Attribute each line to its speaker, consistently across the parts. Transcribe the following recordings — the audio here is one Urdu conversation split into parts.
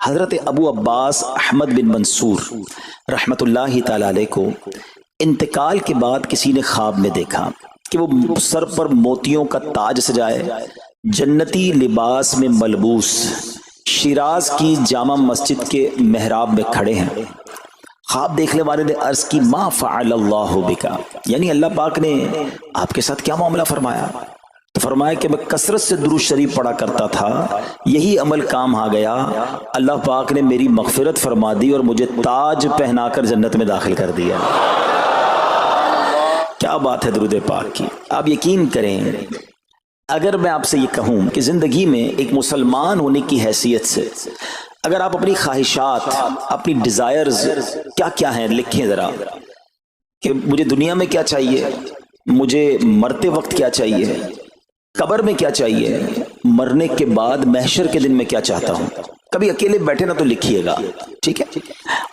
Speaker 1: حضرت ابو عباس احمد بن منصور رحمۃ اللہ تعالی علیہ کو انتقال کے بعد کسی نے خواب میں دیکھا کہ وہ سر پر موتیوں کا تاج سجائے، جنتی لباس میں ملبوس، شیراز کی جامع مسجد کے محراب میں کھڑے ہیں۔ خواب دیکھنے والے نے عرض کی ما فعل اللہ بکا، یعنی اللہ پاک نے آپ کے ساتھ کیا معاملہ فرمایا؟ تو فرمایا کہ میں کثرت سے درود شریف پڑھا کرتا تھا، یہی عمل کام آ گیا، اللہ پاک نے میری مغفرت فرما دی اور مجھے تاج پہنا کر جنت میں داخل کر دیا۔ کیا بات ہے درود پاک کی! آپ یقین کریں، اگر میں آپ سے یہ کہوں کہ زندگی میں ایک مسلمان ہونے کی حیثیت سے اگر آپ اپنی خواہشات، اپنی ڈیزائرز کیا کیا ہیں لکھیں ذرا، کہ مجھے دنیا میں کیا چاہیے، مجھے مرتے وقت کیا چاہیے، قبر میں کیا چاہیے، مرنے کے بعد محشر کے دن میں کیا چاہتا ہوں، کبھی اکیلے بیٹھے نا تو لکھیے گا، ٹھیک ہے؟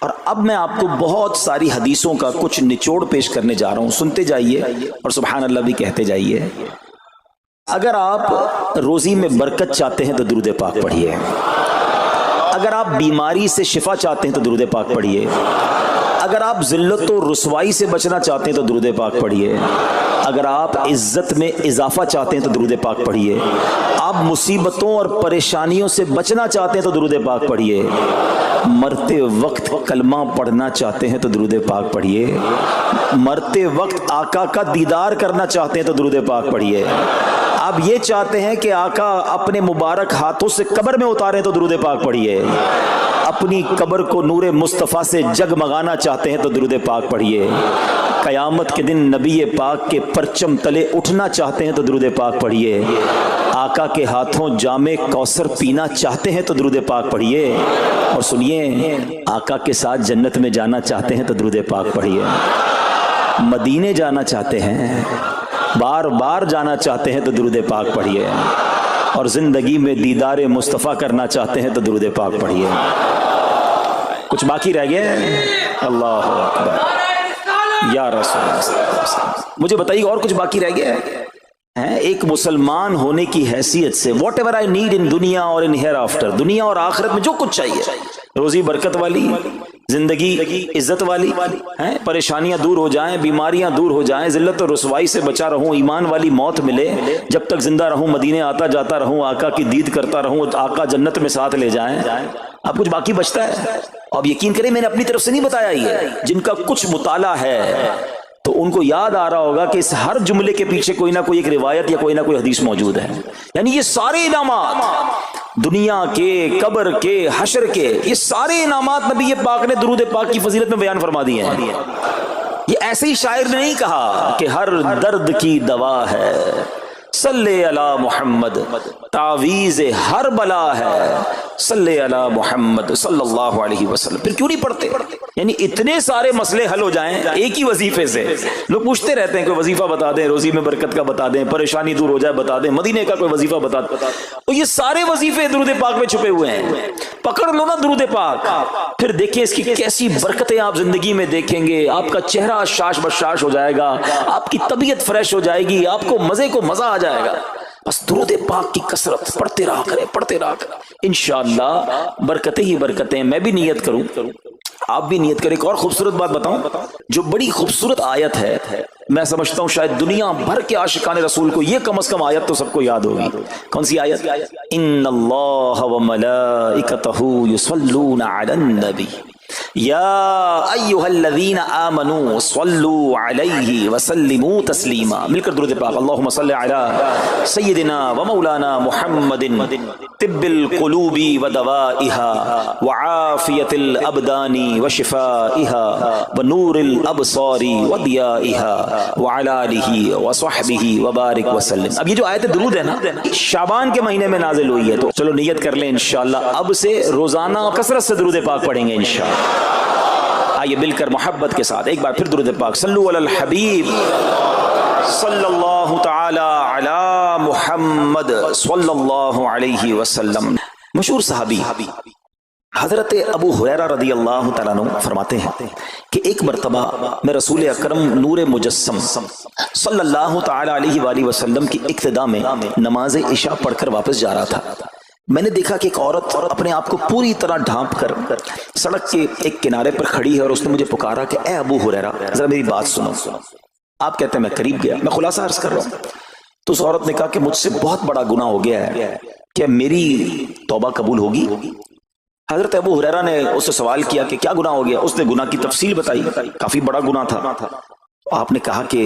Speaker 1: اور اب میں آپ کو بہت ساری حدیثوں کا کچھ نچوڑ پیش کرنے جا رہا ہوں، سنتے جائیے اور سبحان اللہ بھی کہتے جائیے۔ اگر آپ روزی میں برکت چاہتے ہیں تو درود پاک پڑھیے، اگر آپ بیماری سے شفا چاہتے ہیں تو درود پاک پڑھیے، اگر آپ ذلت و رسوائی سے بچنا چاہتے ہیں تو درود پاک پڑھیے، اگر آپ عزت میں اضافہ چاہتے ہیں تو درود پاک پڑھیے، آپ مصیبتوں اور پریشانیوں سے بچنا چاہتے ہیں تو درود پاک پڑھیے، مرتے وقت کلمہ پڑھنا چاہتے ہیں تو درود پاک پڑھیے، مرتے وقت آقا کا دیدار کرنا چاہتے ہیں تو درود پاک پڑھیے، آپ یہ چاہتے ہیں کہ آقا اپنے مبارک ہاتھوں سے قبر میں اتاریں تو درود پاک پڑھیے، اپنی قبر کو نور مصطفیٰ سے جگمگانا چاہتے ہیں تو درود پاک پڑھیے، قیامت کے دن نبی پاک کے پرچم تلے اٹھنا چاہتے ہیں تو درود پاک پڑھیے، آقا کے ہاتھوں جام کوثر پینا چاہتے ہیں تو درود پاک پڑھیے، اور سنیے آقا کے ساتھ جنت میں جانا چاہتے ہیں تو درود پاک پڑھیے، مدینے جانا چاہتے ہیں، بار بار جانا چاہتے ہیں تو درود پاک پڑھیے، اور زندگی میں دیدار مصطفیٰ کرنا چاہتے ہیں تو درود پاک پڑھیے۔ کچھ باقی رہ گیا؟ اللہ اکبر یا رسول اللہ، مجھے بتائیے اور کچھ باقی رہ گیا ہے؟ ایک مسلمان ہونے کی حیثیت سے what ever I need in دنیا اور ان ہیئر آفٹر، دنیا اور آخرت میں جو کچھ چاہیے، روزی برکت والی، زندگی عزت والی، پریشانیاں دور ہو جائیں، بیماریاں دور ہو جائیں، ذلت اور رسوائی سے بچا رہوں، ایمان والی موت ملے، جب تک زندہ رہوں مدینے آتا جاتا رہوں، آقا کی دید کرتا رہوں، آقا جنت میں ساتھ لے جائیں۔ اب کچھ باقی بچتا ہے؟ اب یقین کریں میں نے اپنی طرف سے نہیں بتایا یہ، جن کا کچھ مطالعہ ہے تو ان کو یاد آ رہا ہوگا کہ اس ہر جملے کے پیچھے کوئی نہ کوئی ایک روایت یا کوئی نہ کوئی حدیث موجود ہے، یعنی یہ سارے انعامات دنیا کے، قبر کے، حشر کے، یہ سارے انعامات نبی پاک نے درود پاک کی فضیلت میں بیان فرما دیے ہیں۔ یہ ایسے ہی شاعر نے نہیں کہا کہ ہر درد کی دوا ہے، صلی علی محمد، تعویذ ہر بلا ہے، صلی علی محمد صلی اللہ علیہ وسلم۔ پھر کیوں نہیں پڑھتے؟ یعنی اتنے سارے مسئلے حل ہو جائیں ایک ہی وظیفے سے۔ لوگ پوچھتے رہتے ہیں کوئی وظیفہ بتا دیں، روزی میں برکت کا بتا دیں، پریشانی دور ہو جائے بتا دیں، مدینے کا کوئی وظیفہ بتا دیں، تو یہ سارے وظیفے درود پاک میں چھپے ہوئے ہیں۔ پکڑ لو نا درود پاک، پھر دیکھیں اس کی کیسی برکتیں آپ زندگی میں دیکھیں گے، آپ کا چہرہ شاش بشاش ہو جائے گا، آپ کی طبیعت فریش ہو جائے گی، آپ کو مزے کو مزہ آ جائے گا۔ بس درود پاک کی کثرت پڑھتے رہا کریں، پڑھتے رہا کریں، انشاءاللہ برکتیں ہی برکتیں۔ میں بھی نیت کروں، آپ بھی نیت کریں۔ ایک اور خوبصورت بات بتاؤں، جو بڑی خوبصورت آیت ہے، میں سمجھتا ہوں شاید دنیا بھر کے عاشقان رسول کو یہ کم از کم آیت تو سب کو یاد ہوگی۔ کون سی آیت؟ ان اللہ وملائکتہ یصلون علی النبی یا ایھا الذین آمنوا صلوا علیہ وسلموا تسلیما۔ مل کر درود پاک، اللہم صل علی سیدنا ومولانا محمد طب القلوب ودوائها وعافیت الابدان وشفائها ونور الابصار وضیائها وعلی آلہ وصحبہ وبارک وسلم۔ اب یہ جو آیت درود ہے نا، شعبان کے مہینے میں نازل ہوئی ہے، تو چلو نیت کر لیں انشاءاللہ اب سے روزانہ کثرت سے درود پاک پڑھیں گے انشاءاللہ۔ آئیے مل کر محبت کے ساتھ ایک بار پھر درود پاک، صلو علی الحبیب صلی اللہ تعالی علی محمد صلی اللہ علیہ وسلم۔ مشہور صحابی حضرت ابو ہریرہ رضی اللہ تعالیٰ عنہ فرماتے ہیں کہ ایک مرتبہ میں رسول اکرم نور مجسم صلی اللہ تعالی علیہ وآلہ وسلم کی اقتداء میں نماز عشاء پڑھ کر واپس جا رہا تھا۔ میں نے دیکھا کہ ایک عورت اپنے آپ کو پوری طرح ڈھانپ کر سڑک کے ایک کنارے پر کھڑی ہے اور اس نے مجھے پکارا کہ اے ابو ہریرہ ذرا میری بات سنو. آپ کہتے ہیں میں قریب گیا, میں خلاصہ عرض کر رہا ہوں. تو اس عورت نے کہا کہ مجھ سے بہت بڑا گناہ ہو گیا ہے, کیا میری توبہ قبول ہوگی؟ حضرت ابو ہریرہ نے اس سے سوال کیا کہ کیا گناہ ہو گیا؟ اس نے گناہ کی تفصیل بتائی, کافی بڑا گناہ تھا. آپ نے کہا کہ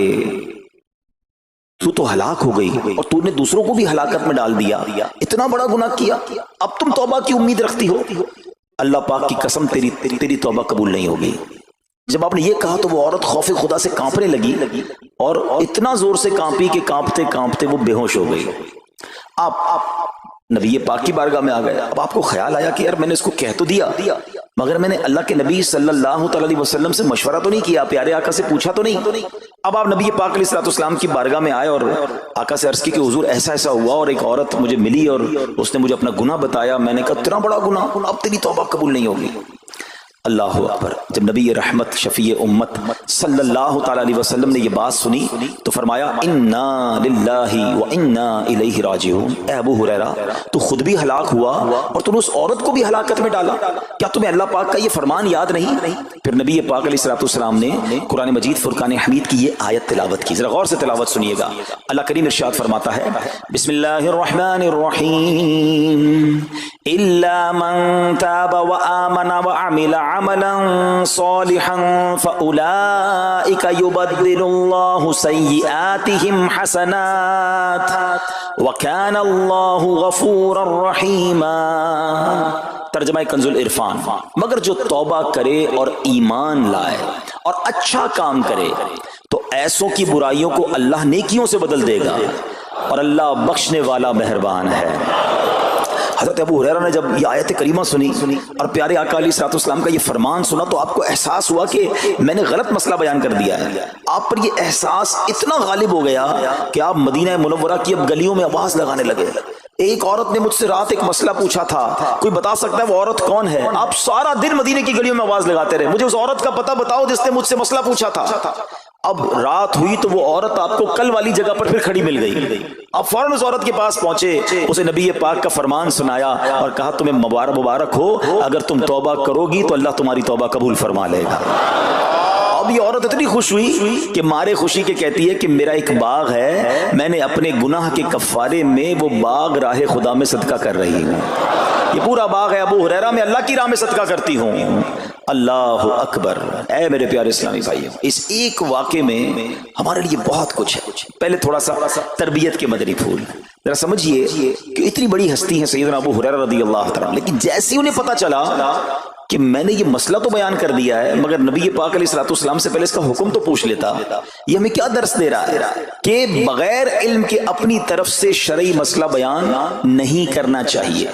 Speaker 1: تو ہلاک ہو گئی اور تو نے دوسروں کو بھی ہلاکت میں ڈال دیا, اتنا بڑا گناہ کیا, اب تم توبہ کی امید رکھتی ہو؟ اللہ پاک کی قسم تیری توبہ قبول نہیں ہوگی. جب آپ نے یہ کہا تو وہ عورت خوف خدا سے کانپنے لگی اور اتنا زور سے کانپی کہ کانپتے کانپتے وہ بے ہوش ہو گئی. آپ نبی پاک کی بارگاہ میں آ گئے. اب آپ کو خیال آیا کہ یار میں نے اس کو کہہ تو دیا, مگر میں نے اللہ کے نبی صلی اللہ تعالی علیہ وسلم سے مشورہ تو نہیں کیا, پیارے آقا سے پوچھا تو نہیں. اب آپ نبی پاک علیہ الصلوۃ والسلام کی بارگاہ میں آئے اور آقا سے عرض کی کہ حضور ایسا ایسا ہوا اور ایک عورت مجھے ملی اور اس نے مجھے اپنا گناہ بتایا. میں نے کہا اتنا بڑا گناہ, اب تیری توبہ قبول نہیں ہوگی. اللہ اکبر. جب نبی رحمت شفیع امت صلی اللہ تعالی علیہ وسلم نے یہ بات سنی تو فرمایا انا للہ و انا الیہ راجعون. اے ابو ہریرہ تو خود بھی ہلاک ہوا اور تم نے اس عورت کو بھی ہلاکت میں ڈالا, کیا تمہیں اللہ پاک کا یہ فرمان یاد نہیں؟ پھر نبی پاک علیہ الصلوۃ والسلام نے قرآن مجید فرقان حمید کی یہ آیت تلاوت کی. ذرا غور سے تلاوت سنیے گا. اللہ کریم ارشاد فرماتا ہے بسم اللہ الرحمن الرحیم الا من تاب وآمن وعمل عملا صالحا فأولئك يبدل الله سيئاتهم حسنات وكان الله غفورا رحيما. ترجمہ کنز العرفان. مگر جو توبہ کرے اور ایمان لائے اور اچھا کام کرے تو ایسوں کی برائیوں کو اللہ نیکیوں سے بدل دے گا اور اللہ بخشنے والا مہربان ہے. حضرت ابو ہریرہ نے جب یہ آیت کریمہ سنی اور پیارے آقا علیہ الصلوۃ والسلام کا یہ فرمان سنا تو آپ کو احساس ہوا کہ میں نے غلط مسئلہ بیان کر دیا ہے. آپ پر یہ احساس اتنا غالب ہو گیا کہ آپ مدینہ منورہ کی اب گلیوں میں آواز لگانے لگے. ایک عورت نے مجھ سے رات ایک مسئلہ پوچھا تھا, کوئی بتا سکتا ہے وہ عورت کون ہے؟ آپ سارا دن مدینے کی گلیوں میں آواز لگاتے رہے, مجھے اس عورت کا پتہ بتاؤ جس نے مجھ سے مسئلہ پوچھا تھا. اب رات ہوئی تو وہ عورت آپ کو کل والی جگہ پر پھر کھڑی مل گئی. آپ فوراً اس عورت کے پاس پہنچے, اسے نبی پاک کا فرمان سنایا اور کہا تمہیں مبارک ہو, اگر تم توبہ کرو گی تو اللہ تمہاری توبہ قبول فرما لے گا. اب یہ عورت اتنی خوش ہوئی کہ مارے خوشی کے کہتی ہے کہ میرا ایک باغ ہے, میں نے اپنے گناہ کے کفارے میں وہ باغ راہ خدا میں صدقہ کر رہی ہوں. یہ پورا باغ ہے ابو ہریرہ, میں اللہ کی راہ میں صدقہ کرتی ہوں. اللہ اکبر. اے میرے پیارے اسلامی بھائیوں, اس ایک واقعے میں ہمارے لیے بہت کچھ ہے. پہلے تھوڑا سا تربیت کے مدنی پھول ذرا سمجھیے کہ اتنی بڑی ہستی ہے سیدنا ابو ہریرہ رضی اللہ تعالیٰ, لیکن جیسے انہیں پتا چلا کہ میں نے یہ مسئلہ تو بیان کر دیا ہے مگر نبی پاک علیہ الصلوۃ والسلام سے پہلے اس کا حکم تو پوچھ لیتا, یہ ہمیں کیا درس دے رہا ہے کہ بغیر علم کے اپنی طرف سے شرعی مسئلہ بیان نہیں کرنا چاہیے.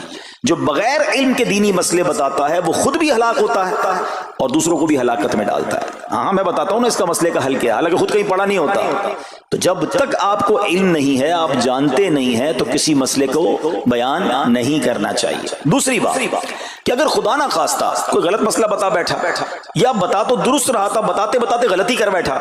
Speaker 1: جو بغیر علم کے دینی مسئلے بتاتا ہے وہ خود بھی ہلاک ہوتا ہے اور دوسروں کو بھی ہلاکت میں ڈالتا ہے. ہاں میں بتاتا ہوں نا اس کا مسئلے کا حل کیا, حالانکہ خود کہیں پڑھا نہیں ہوتا. تو جب تک آپ کو علم نہیں ہے, آپ جانتے نہیں ہیں, تو کسی مسئلے کو بیان نہیں کرنا چاہیے. دوسری بات کہ اگر خدا نہ خواستہ کوئی غلط مسئلہ بتا بیٹھا یا بتا تو درست رہا تھا, بتاتے بتاتے غلطی کر بیٹھا,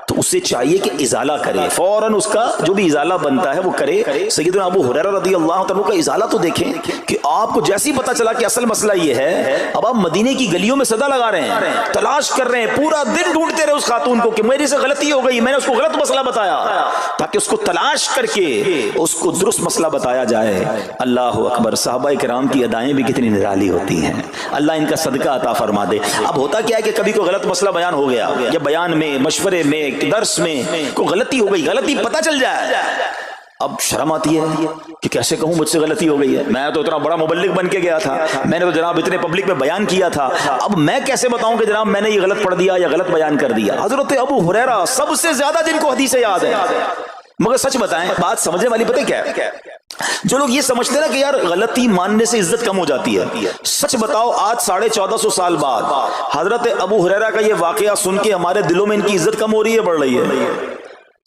Speaker 1: تو اسے چاہیے کہ ازالہ کرے, فوراً اس کا جو بھی ازالہ بنتا ہے وہ کرے. سیدنا ابو ہریرہ رضی اللہ عنہ کا ازالہ تو دیکھیں کہ آپ کو جیسے ہی پتا چلا کہ اصل مسئلہ یہ ہے, اب آپ مدینے کی گلیوں میں صدا لگا رہے ہیں, تلاش کر رہے ہیں, پورا دن ڈھونڈتے رہے اس خاتون کو کہ میری سے غلطی ہو گئی, میں نے اس کو غلط مسئلہ بتایا, تاکہ اس کو تلاش کر کے اس کو درست مسئلہ بتایا جائے. اللہ اکبر. صحابہ کرام کی ادائیں بھی کتنی نرالی ہوتی ہیں, اللہ ان کا صدقہ عطا فرما دے. اب ہوتا کیا ہے کہ کبھی کوئی غلط مسئلہ بیان ہو گیا یا بیان میں, مشورے میں, درس میں کوئی غلطی ہو گئی, غلطی پتہ چل جائے, اب شرم آتی ہے کہ کیسے کہوں مجھ سے غلطی ہو گئی ہے, میں تو اتنا بڑا مبلغ بن کے گیا تھا, میں نے تو جناب اتنے پبلک میں بیان کیا تھا, اب میں کیسے بتاؤں کہ جناب میں نے یہ غلط پڑھ دیا یا غلط بیان کر دیا. حضرت ابو ہریرہ سب سے زیادہ جن کو حدیثیں یاد ہے, مگر سچ بتائیں بات سمجھنے والی پتہ کیا ہے, جو لوگ یہ سمجھتے ہیں نا کہ یار غلطی ماننے سے عزت کم ہو جاتی ہے, سچ بتاؤ آج 1450 سال بعد حضرت ابو ہریرہ کا یہ واقعہ سن کے ہمارے دلوں میں ان کی عزت کم ہو رہی ہے, بڑھ رہی ہے؟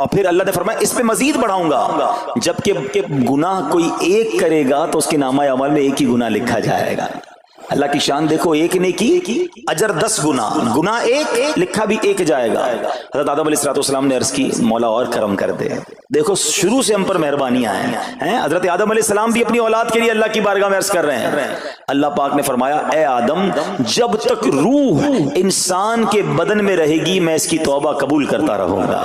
Speaker 1: اور پھر اللہ نے فرمایا اس پہ مزید بڑھاؤں گا، جبکہ گناہ کوئی ایک کرے گا تو اس کے نامہ اعمال میں ایک ہی گناہ لکھا جائے گا۔ اللہ کی شان دیکھو، ایک نے کی اجر 10 گنا، گناہ ایک لکھا بھی ایک جائے گا۔ حضرت آدم علیہ السلام نے عرض کی مولا اور کرم کر دے، دیکھو شروع سے ہم پر مہربانیاں ہیں۔ حضرت آدم علیہ السلام بھی اپنی اولاد کے لیے اللہ کی بارگاہ میں عرض کر رہے ہیں۔ اللہ پاک نے فرمایا اے آدم، جب تک روح انسان کے بدن میں رہے گی میں اس کی توبہ قبول کرتا رہوں گا۔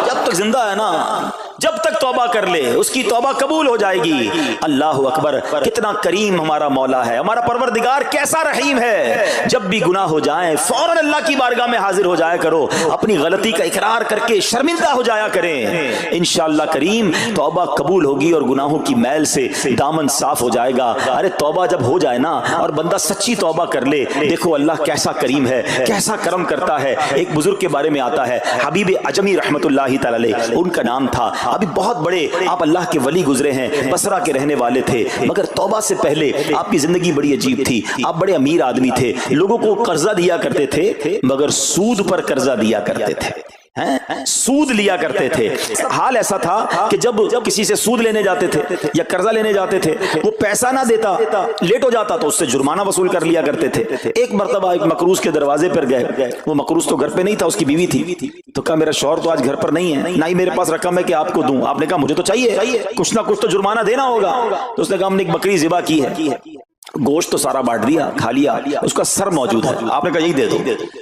Speaker 1: جب تک زندہ ہے نا، جب تک توبہ کر لے اس کی توبہ قبول ہو جائے گی۔ اللہ اکبر، کتنا کریم ہمارا مولا ہے، ہمارا پروردگار کیسا رحیم ہے۔ جب بھی گناہ ہو جائیں فوراً اللہ کی بارگاہ میں حاضر ہو جایا کرو، اپنی غلطی کا اقرار کر کے شرمندہ ہو جایا کریں، انشاءاللہ کریم توبہ قبول ہوگی اور گناہوں کی میل سے دامن صاف ہو جائے گا۔ ارے توبہ جب ہو جائے نا اور بندہ سچی توبہ کر لے، دیکھو اللہ کیسا کریم ہے، کیسا کرم کرتا ہے۔ ایک بزرگ کے بارے میں آتا ہے، حبیب اجمی رحمت اللہ تعالی علیہ ان کا نام تھا۔ ابھی بہت بڑے آپ اللہ کے ولی گزرے ہیں، بصرہ کے رہنے والے تھے، مگر توبہ سے پہلے آپ کی زندگی بڑی عجیب تھی۔ آپ بڑے امیر آدمی تھے، لوگوں کو قرضہ دیا کرتے تھے مگر سود پر قرضہ دیا کرتے تھے، سود لیا کرتے تھے۔ حال ایسا تھا کہ جب کسی سے سود لینے جاتے تھے یا قرضہ لینے جاتے تھے، وہ پیسہ نہ دیتا، لیٹ ہو جاتا تو اس سے جرمانہ وصول کر لیا کرتے تھے۔ ایک مرتبہ ایک مقروض کے دروازے پر گئے، وہ مقروض تو گھر پہ نہیں تھا، اس کی بیوی تھی، تو کہا میرا شوہر تو آج گھر پر نہیں ہے، نہ ہی میرے پاس رقم ہے کہ آپ کو دوں۔ آپ نے کہا مجھے تو چاہیے، کچھ نہ کچھ تو جرمانہ دینا ہوگا۔ تو اس نے کہا ہم نے ایک بکری ذبح کی ہے، گوشت تو سارا بانٹ دیا، کھا لیا، اس کا سر موجود ہے۔ آپ نے کہا یہی دے دو۔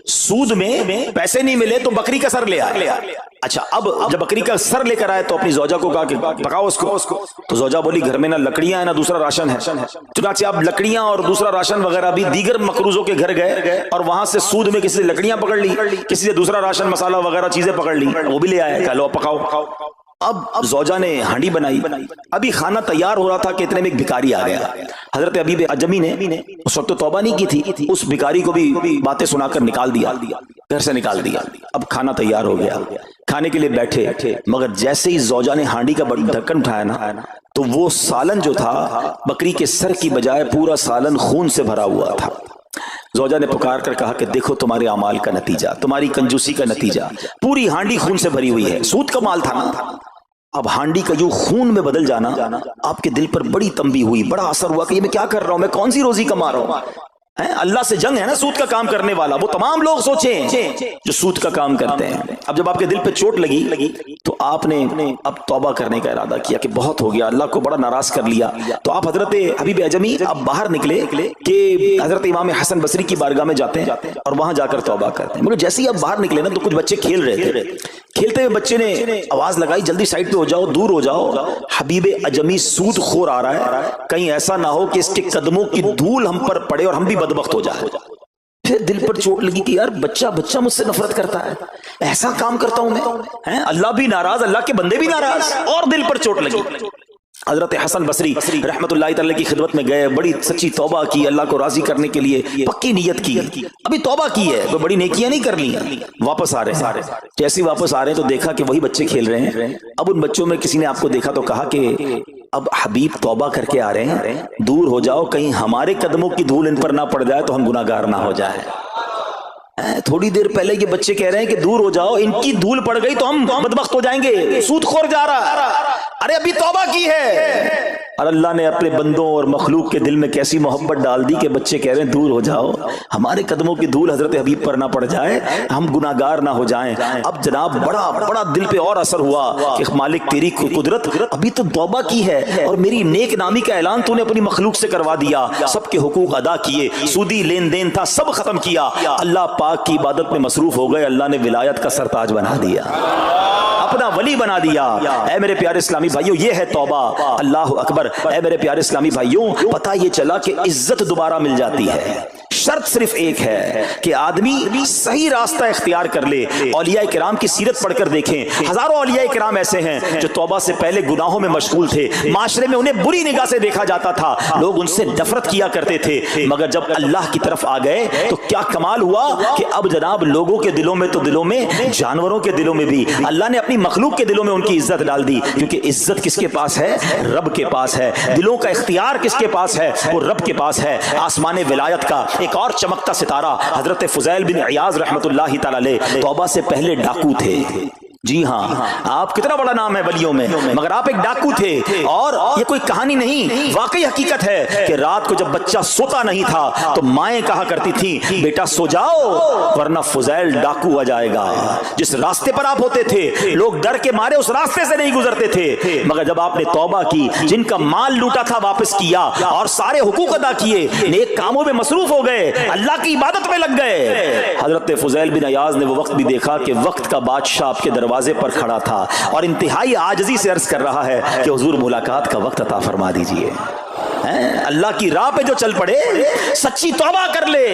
Speaker 1: سود میں پیسے نہیں ملے تو بکری کا سر لے آئے۔ اچھا اب جب بکری کا سر لے کر آئے تو اپنی زوجہ کو کہا کہ پکاؤ اس کو۔ تو زوجہ بولی گھر میں نہ لکڑیاں ہیں نہ دوسرا راشن ہے۔ چنانچہ اب لکڑیاں اور دوسرا راشن وغیرہ بھی دیگر مقروضوں کے گھر گئے اور وہاں سے سود میں کسی سے لکڑیاں پکڑ لی، کسی سے دوسرا راشن مسالہ وغیرہ چیزیں پکڑ لی، وہ بھی لے آئے، کہا لو پکاؤ۔ اب زوجہ نے ہانڈی بنائی، ابھی کھانا تیار ہو رہا تھا کہ اتنے میں ایک بھکاری آ گیا۔ حضرت حبیب اجمی نے اس وقت تو توبہ نہیں کی تھی، اس بھکاری کو بھی باتیں سنا کر نکال دیا، گھر سے نکال دیا۔ اب کھانا تیار ہو گیا، کھانے کے لیے بیٹھے، مگر جیسے ہی زوجہ نے ہانڈی کا ڈھکن اٹھایا نا تو وہ سالن جو تھا بکری کے سر کی بجائے پورا سالن خون سے بھرا ہوا تھا۔ زوجہ نے پکار کر کہا کہ دیکھو تمہارے اعمال کا نتیجہ، تمہاری کنجوسی کا نتیجہ، پوری ہانڈی خون سے بھری ہوئی ہے، سود کا مال تھا نا۔ اب ہانڈی کا جو خون میں بدل جانا آپ کے دل پر بڑی تنبیہ ہوئی، بڑا اثر ہوا کہ یہ میں کیا کر رہا ہوں، میں کون سی روزی کما رہا ہوں۔ اللہ سے جنگ ہے نا سود کا کام کرنے والا، وہ تمام لوگ سوچیں جو سود کا کام کرتے ہیں۔ اب جب آپ کے دل پہ چوٹ لگی تو آپ نے اب توبہ کرنے کا ارادہ کیا کہ بہت ہو گیا، اللہ کو بڑا ناراض کر لیا۔ تو آپ حضرت حبیب اجمی اب باہر نکلے کہ حضرت امام حسن بصری کی بارگاہ میں جاتے ہیں اور وہاں جا کر توبہ کرتے ہیں۔ مگر جیسے ہی اب باہر نکلے نا تو کچھ بچے کھیل رہے تھے، کھیلتے ہوئے بچے نے آواز لگائی جلدی سائڈ پہ ہو جاؤ، دور ہو جاؤ، حبیب اجمی سود خور آ رہا ہے، کہیں ایسا نہ ہو کہ اس کے قدموں کی دھول ہم پر پڑے اور ہم بھی بدبخت ہو جائے۔ پھر دل پر چوٹ لگی کہ یار بچہ مجھ سے نفرت کرتا ہے، ایسا کام کرتا ہوں میں، اللہ بھی ناراض، اللہ کے بندے بھی ناراض، اور دل پر چوٹ لگی۔ حضرت حسن بصری رحمت اللہ تعالی کی خدمت میں گئے، بڑی سچی توبہ کی، اللہ کو راضی کرنے کے لیے پکی نیت کی، ابھی توبہ کی ہے، کوئی بڑی نیکیاں نہیں کر لی ہیں۔ واپس آ رہے ہیں، جیسے واپس آ رہے ہیں تو دیکھا کہ وہی بچے کھیل رہے ہیں۔ اب ان بچوں میں کسی نے آپ کو دیکھا تو کہا کہ اب حبیب توبہ کر کے آ رہے ہیں، دور ہو جاؤ، کہیں ہمارے قدموں کی دھول ان پر نہ پڑ جائے تو ہم گناہگار نہ ہو جائیں۔ تھوڑی دیر پہلے یہ بچے کہہ رہے ہیں کہ دور ہو جاؤ، ان کی دھول پڑ گئی تو ہم بدبخت ہو جائیں گے، سود خور جا رہا، ارے ابھی توبہ کی ہے۔ اور اللہ نے اپنے بندوں اور مخلوق کے دل میں کیسی محبت ڈال دی کہ بچے کہہ رہے ہیں دور ہو جاؤ، ہمارے قدموں کی دھول حضرت حبیب پر نہ پڑ جائے، ہم گناہگار نہ ہو جائیں۔ اب جناب بڑا دل پہ اور اثر ہوا کہ مالک تیری قدرت، ابھی تو توبہ کی ہے اور میری نیک نامی کا اعلان تو نے اپنی مخلوق سے کروا دیا، سب کے حقوق ادا کیے، سودی لین دین تھا سب ختم کیا، اللہ پاک کی عبادت میں مصروف ہو گئے، اللہ نے ولایت کا سرتاج بنا دیا، اپنا ولی بنا دیا۔ اے میرے پیارے اسلامی بھائیوں، یہ ہے توبہ، اللہ اکبر۔ اے میرے پیارے اسلامی بھائیوں، پتہ یہ چلا کہ عزت دوبارہ مل جاتی ہے، شرط صرف ایک ہے کہ آدمی صحیح راستہ اختیار کر لے۔ اولیاء کرام کی سیرت پڑھ کر دیکھیں، ہزاروں اولیاء کرام ایسے ہیں جو توبہ سے پہلے گناہوں میں مشغول تھے، معاشرے میں انہیں بری نگاہ سے دیکھا جاتا تھا، لوگ ان سے نفرت کیا کرتے تھے، مگر جب اللہ کی طرف آ گئے تو کیا کمال ہوا کہ اب جناب لوگوں کے دلوں میں تو دلوں میں، جانوروں کے دلوں میں بھی اللہ نے اپنی مخلوق کے دلوں میں ان کی عزت ڈال دی، کیونکہ عزت کس کے پاس ہے؟ رب کے پاس ہے۔ دلوں کا اختیار کس کے پاس ہے؟ وہ رب کے پاس ہے۔ آسمان ولایت کا ایک اور چمکتا ستارہ حضرت فضیل بن عیاض رحمت اللہ تعالی علیہ توبہ سے پہلے ڈاکو تھے، جی ہاں، آپ کتنا بڑا نام ہے ولیوں میں، مگر آپ ایک ڈاکو تھے. اور یہ کوئی کہانی نہیں، واقعی حقیقت ہے کہ رات کو جب بچہ سوتا نہیں تھا تو مائیں کہا کرتی تھی بیٹا سو جاؤ ورنہ فضیل ڈاکو آ جائے گا. جس راستے پر آپ ہوتے تھے لوگ ڈر کے مارے اس راستے سے نہیں گزرتے تھے، مگر جب آپ نے توبہ کی، جن کا مال لوٹا تھا واپس کیا اور سارے حقوق ادا کیے، نیک کاموں میں مصروف ہو گئے، اللہ کی عبادت میں لگ گئے. حضرت فضیل بن عیاض نے وہ وقت بھی دیکھا کہ وقت کا بادشاہ آپ کے دروازے پر کھڑا تھا اور انتہائی عاجزی سے عرض کر رہا ہے کہ حضور ملاقات کا وقت عطا فرما دیجئے. اللہ کی راہ پہ جو چل پڑے، سچی توبہ کر لے،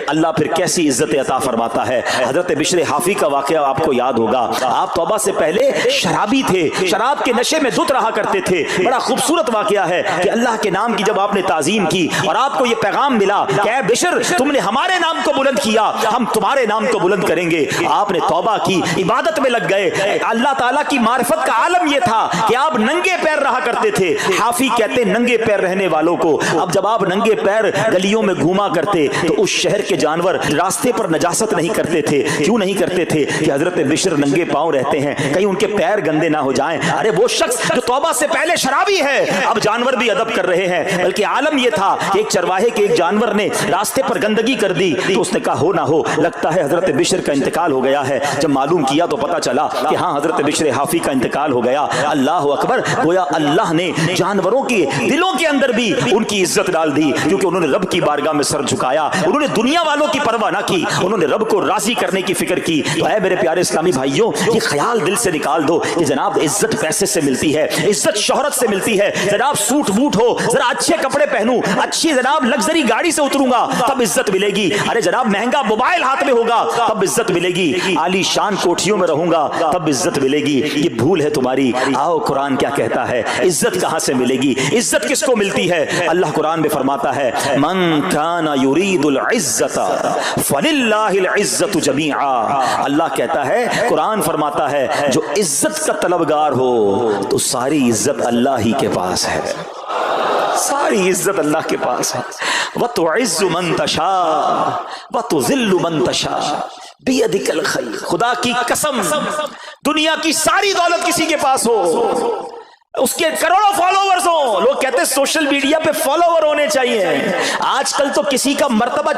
Speaker 1: اللہ پھر کیسی عزت عطا فرماتا ہے. حضرت بشر حافی کا واقعہ آپ کو یاد ہوگا. آپ توبہ سے پہلے شرابی تھے، شراب کے نشے میں دھت رہا کرتے تھے. بڑا خوبصورت واقعہ ہے کہ اللہ کے نام کی جب آپ نے تعظیم کی اور آپ کو یہ پیغام ملا کہ اے بشر تم نے ہمارے نام کو بلند کیا، ہم تمہارے نام کو بلند کریں گے، آپ نے توبہ کی، عبادت میں لگ گئے. اللہ تعالیٰ کی معرفت کا عالم یہ تھا کہ آپ ننگے پیر رہا کرتے تھے. حافی کہتے ننگے پیر رہنے والوں کو، اب جب آپ ننگے پیر گلیوں میں گھوما کرتے تو اس شہر کے جانور راستے پر نجاست نہیں کرتے تھے. کیوں نہیں کرتے تھے؟ کہ حضرت بشر ننگے پاؤں رہتے ہیں، کہیں ان کے پیر گندے نہ ہو جائیں. ارے وہ شخص جو توبہ سے پہلے شرابی ہے اب جانور بھی ادب کر رہے ہیں. بلکہ عالم یہ تھا کہ ایک چرواہے کے ایک جانور نے راستے پر گندگی کر دی تو اس نے کہا ہو نہ ہو لگتا ہے حضرت بشر کا انتقال ہو گیا ہے. جب معلوم کیا تو پتا چلا کہ ہاں حضرت بشر حافی کا انتقال ہو گیا. اللہ اکبر، گویا اللہ نے جانوروں کے دلوں کے اندر بھی ان کی عزت ڈال دی، کیونکہ انہوں نے رب کی بارگاہ میں سر جھکایا، انہوں نے دنیا والوں کی پرواہ نہ کی، انہوں نے رب کو راضی کرنے کی فکر کی. تو اے میرے پیارے اسلامی بھائیوں، یہ خیال دل سے نکال دو کہ جناب عزت پیسے سے ملتی ہے، عزت شہرت سے ملتی ہے. جناب سوٹ بوٹ ہو، ذرا اچھے کپڑے پہنوں، اچھی جناب لگژری گاڑی سے اتروں گا تب عزت ملے گی. ارے جناب مہنگا موبائل ہاتھ میں ہوگا تب عزت ملے گی. عالی شان کوٹھیوں میں رہوں گا تب عزت ملے گی. یہ بھول ہے تمہاری. آؤ قرآن کیا کہتا ہے، عزت کہاں سے ملے گی، عزت کس کو ملتی ہے؟ اللہ قرآن میں فرماتا ہے من کان یرید العزت فللہ العزت جمیعا. اللہ کہتا ہے، قرآن فرماتا ہے جو عزت کا طلبگار ہو تو ساری عزت اللہ ہی کے پاس ہے، ساری عزت اللہ کے پاس ہے. وَتُعِزُّ مَن تَشَاءُ وَتُذِلُّ مَن تَشَاءُ بِيَدِكَ الْخَيْرُ. خدا کی قسم دنیا کی ساری دولت کسی کے پاس ہو، اس کے کروڑوں فالوورز ہوں، لوگ کہتے ہیں سوشل میڈیا پہ فالوور ہونے چاہیے. آج کل تو کسی کا مرتبہ